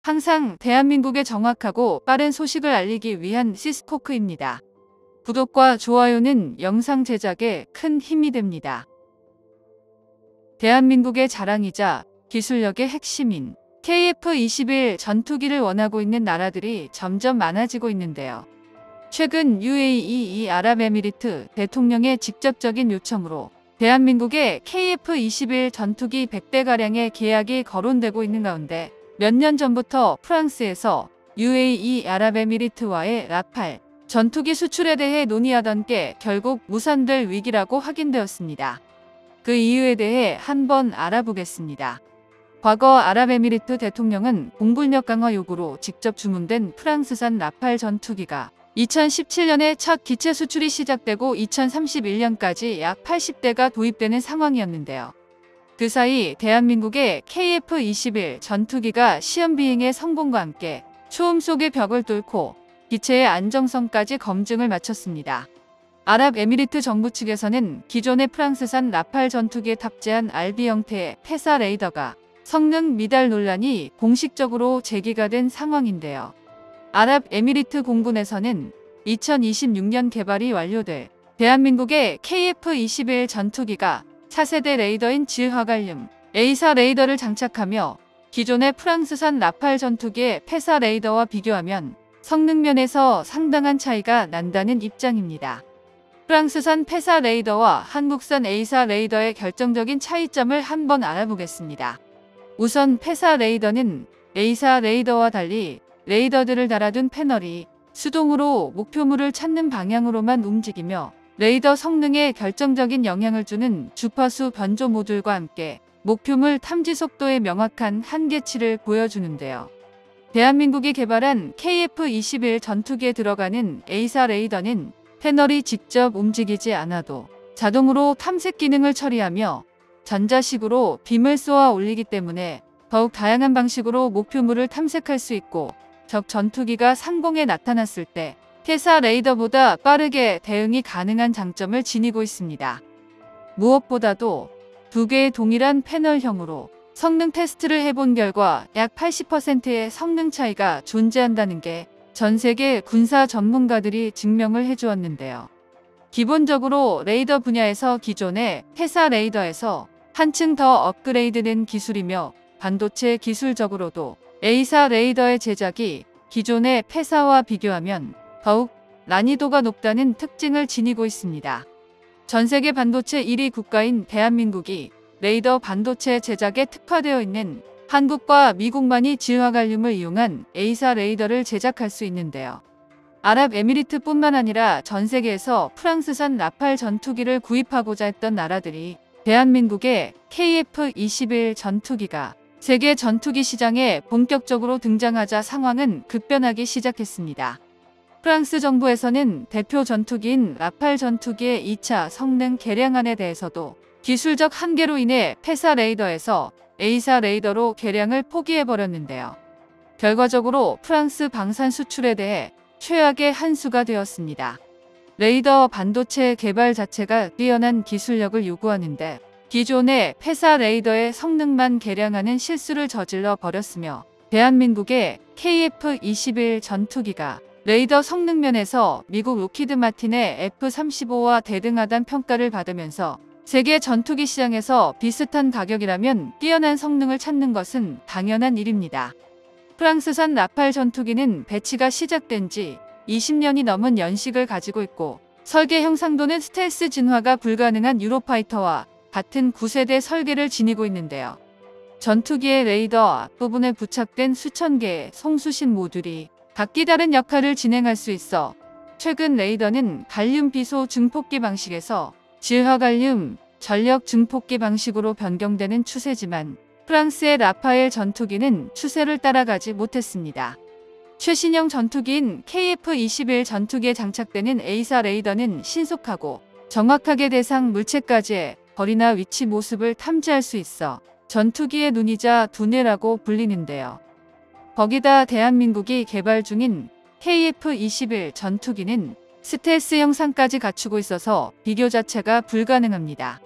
항상 대한민국에 정확하고 빠른 소식을 알리기 위한 시스코크입니다. 구독과 좋아요는 영상 제작에 큰 힘이 됩니다. 대한민국의 자랑이자 기술력의 핵심인 KF-21 전투기를 원하고 있는 나라들이 점점 많아지고 있는데요. 최근 UAE 아랍에미리트 대통령의 직접적인 요청으로 대한민국의 KF-21 전투기 100대가량의 계약이 거론되고 있는 가운데 몇 년 전부터 프랑스에서 UAE 아랍에미리트와의 라팔 전투기 수출에 대해 논의하던 게 결국 무산될 위기라고 확인되었습니다. 그 이유에 대해 한번 알아보겠습니다. 과거 아랍에미리트 대통령은 공군력 강화 요구로 직접 주문된 프랑스산 라팔 전투기가 2017년에 첫 기체 수출이 시작되고 2031년까지 약 80대가 도입되는 상황이었는데요. 그 사이 대한민국의 KF-21 전투기가 시험 비행의 성공과 함께 초음 속의 벽을 뚫고 기체의 안정성까지 검증을 마쳤습니다. 아랍에미리트 정부 측에서는 기존의 프랑스산 라팔 전투기에 탑재한 RB 형태의 패사 레이더가 성능 미달 논란이 공식적으로 제기가 된 상황인데요. 아랍에미리트 공군에서는 2026년 개발이 완료될 대한민국의 KF-21 전투기가 차세대 레이더인 질화갈륨 A사 레이더를 장착하며 기존의 프랑스산 라팔 전투기의 패사 레이더와 비교하면 성능 면에서 상당한 차이가 난다는 입장입니다. 프랑스산 패사 레이더와 한국산 A사 레이더의 결정적인 차이점을 한번 알아보겠습니다. 우선 패사 레이더는 A사 레이더와 달리 레이더들을 달아둔 패널이 수동으로 목표물을 찾는 방향으로만 움직이며 레이더 성능에 결정적인 영향을 주는 주파수 변조 모듈과 함께 목표물 탐지 속도의 명확한 한계치를 보여주는데요. 대한민국이 개발한 KF-21 전투기에 들어가는 A사 레이더는 패널이 직접 움직이지 않아도 자동으로 탐색 기능을 처리하며 전자식으로 빔을 쏘아 올리기 때문에 더욱 다양한 방식으로 목표물을 탐색할 수 있고 적 전투기가 상공에 나타났을 때 패사 레이더보다 빠르게 대응이 가능한 장점을 지니고 있습니다. 무엇보다도 두 개의 동일한 패널형으로 성능 테스트를 해본 결과 약 80%의 성능 차이가 존재한다는 게 전 세계 군사 전문가들이 증명을 해주었는데요. 기본적으로 레이더 분야에서 기존의 패사 레이더에서 한층 더 업그레이드된 기술이며 반도체 기술적으로도 A사 레이더의 제작이 기존의 패사와 비교하면 더욱 난이도가 높다는 특징을 지니고 있습니다. 전 세계 반도체 1위 국가인 대한민국이 레이더 반도체 제작에 특화되어 있는 한국과 미국만이 질화갈륨을 이용한 A사 레이더를 제작할 수 있는데요. 아랍에미리트뿐만 아니라 전 세계에서 프랑스산 라팔 전투기를 구입하고자 했던 나라들이 대한민국의 KF-21 전투기가 세계 전투기 시장에 본격적으로 등장하자 상황은 급변하기 시작했습니다. 프랑스 정부에서는 대표 전투기인 라팔 전투기의 2차 성능 개량안에 대해서도 기술적 한계로 인해 패사 레이더에서 A사 레이더로 개량을 포기해버렸는데요. 결과적으로 프랑스 방산 수출에 대해 최악의 한 수가 되었습니다. 레이더 반도체 개발 자체가 뛰어난 기술력을 요구하는데 기존의 패사 레이더의 성능만 개량하는 실수를 저질러 버렸으며 대한민국의 KF-21 전투기가 레이더 성능 면에서 미국 록히드 마틴의 F-35와 대등하다는 평가를 받으면서 세계 전투기 시장에서 비슷한 가격이라면 뛰어난 성능을 찾는 것은 당연한 일입니다. 프랑스산 라팔 전투기는 배치가 시작된 지 20년이 넘은 연식을 가지고 있고 설계 형상도는 스텔스 진화가 불가능한 유로파이터와 같은 9세대 설계를 지니고 있는데요. 전투기의 레이더 앞부분에 부착된 수천 개의 송수신 모듈이 각기 다른 역할을 진행할 수 있어 최근 레이더는 갈륨 비소 증폭기 방식에서 질화갈륨 전력 증폭기 방식으로 변경되는 추세지만 프랑스의 라파엘 전투기는 추세를 따라가지 못했습니다. 최신형 전투기인 KF-21 전투기에 장착되는 A사 레이더는 신속하고 정확하게 대상 물체까지의 거리나 위치 모습을 탐지할 수 있어 전투기의 눈이자 두뇌라고 불리는데요. 거기다 대한민국이 개발 중인 KF-21 전투기는 스텔스 형상까지 갖추고 있어서 비교 자체가 불가능합니다.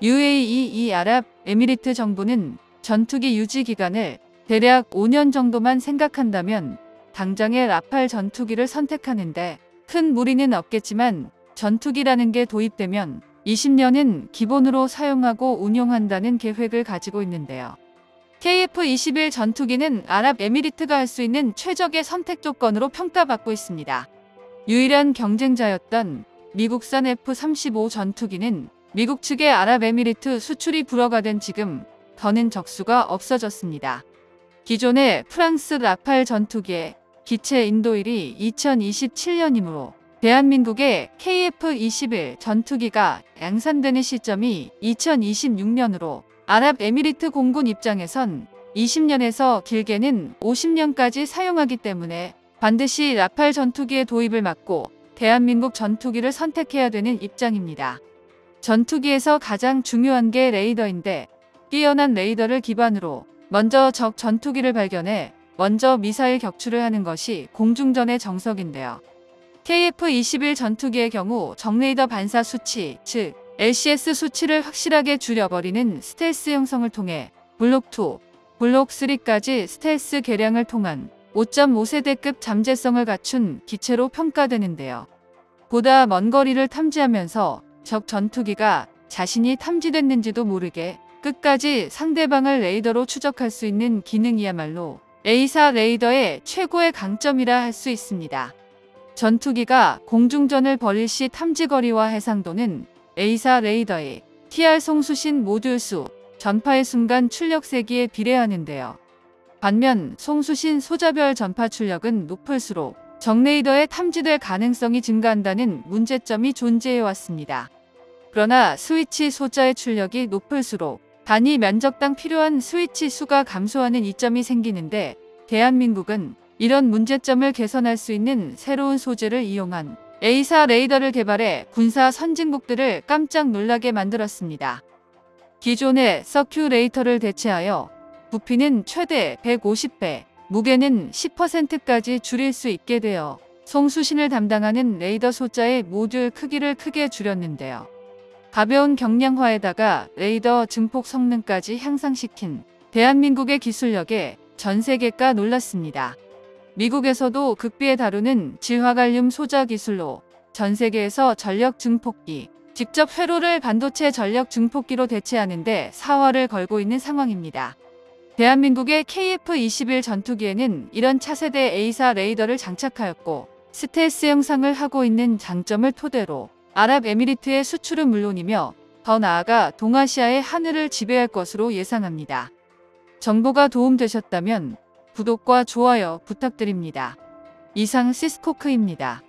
UAE 아랍에미리트 정부는 전투기 유지 기간을 대략 5년 정도만 생각한다면 당장의 라팔 전투기를 선택하는데 큰 무리는 없겠지만 전투기라는 게 도입되면 20년은 기본으로 사용하고 운용한다는 계획을 가지고 있는데요. KF-21 전투기는 아랍에미리트가 할 수 있는 최적의 선택 조건으로 평가받고 있습니다. 유일한 경쟁자였던 미국산 F-35 전투기는 미국 측의 아랍에미리트 수출이 불허가 된 지금 더는 적수가 없어졌습니다. 기존의 프랑스 라팔 전투기의 기체 인도일이 2027년이므로 대한민국의 KF-21 전투기가 양산되는 시점이 2026년으로 아랍에미리트 공군 입장에선 20년에서 길게는 50년까지 사용하기 때문에 반드시 라팔 전투기의 도입을 막고 대한민국 전투기를 선택해야 되는 입장입니다. 전투기에서 가장 중요한 게 레이더인데 뛰어난 레이더를 기반으로 먼저 적 전투기를 발견해 먼저 미사일 격추를 하는 것이 공중전의 정석인데요. KF-21 전투기의 경우 정레이더 반사 수치, 즉 LCS 수치를 확실하게 줄여버리는 스텔스 형성을 통해 블록2, 블록3까지 스텔스 개량을 통한 5.5세대급 잠재성을 갖춘 기체로 평가되는데요. 보다 먼 거리를 탐지하면서 적 전투기가 자신이 탐지됐는지도 모르게 끝까지 상대방을 레이더로 추적할 수 있는 기능이야말로 A사 레이더의 최고의 강점이라 할 수 있습니다. 전투기가 공중전을 벌일 시 탐지거리와 해상도는 A사 레이더의 TR 송수신 모듈 수, 전파의 순간 출력 세기에 비례하는데요. 반면 송수신 소자별 전파 출력은 높을수록 적 레이더에 탐지될 가능성이 증가한다는 문제점이 존재해왔습니다. 그러나 스위치 소자의 출력이 높을수록 단위 면적당 필요한 스위치 수가 감소하는 이점이 생기는데 대한민국은 이런 문제점을 개선할 수 있는 새로운 소재를 이용한 A사 레이더를 개발해 군사 선진국들을 깜짝 놀라게 만들었습니다. 기존의 서큐레이터를 대체하여 부피는 최대 150배, 무게는 10%까지 줄일 수 있게 되어 송수신을 담당하는 레이더 소자의 모듈 크기를 크게 줄였는데요. 가벼운 경량화에다가 레이더 증폭 성능까지 향상시킨 대한민국의 기술력에 전 세계가 놀랐습니다. 미국에서도 극비에 다루는 질화갈륨 소자 기술로 전 세계에서 전력 증폭기, 직접 회로를 반도체 전력 증폭기로 대체하는 데 사활을 걸고 있는 상황입니다. 대한민국의 KF-21 전투기에는 이런 차세대 A사 레이더를 장착하였고 스텔스 형상을 하고 있는 장점을 토대로 아랍에미리트의 수출은 물론이며 더 나아가 동아시아의 하늘을 지배할 것으로 예상합니다. 정보가 도움되셨다면 구독과 좋아요 부탁드립니다. 이상 시스코크입니다.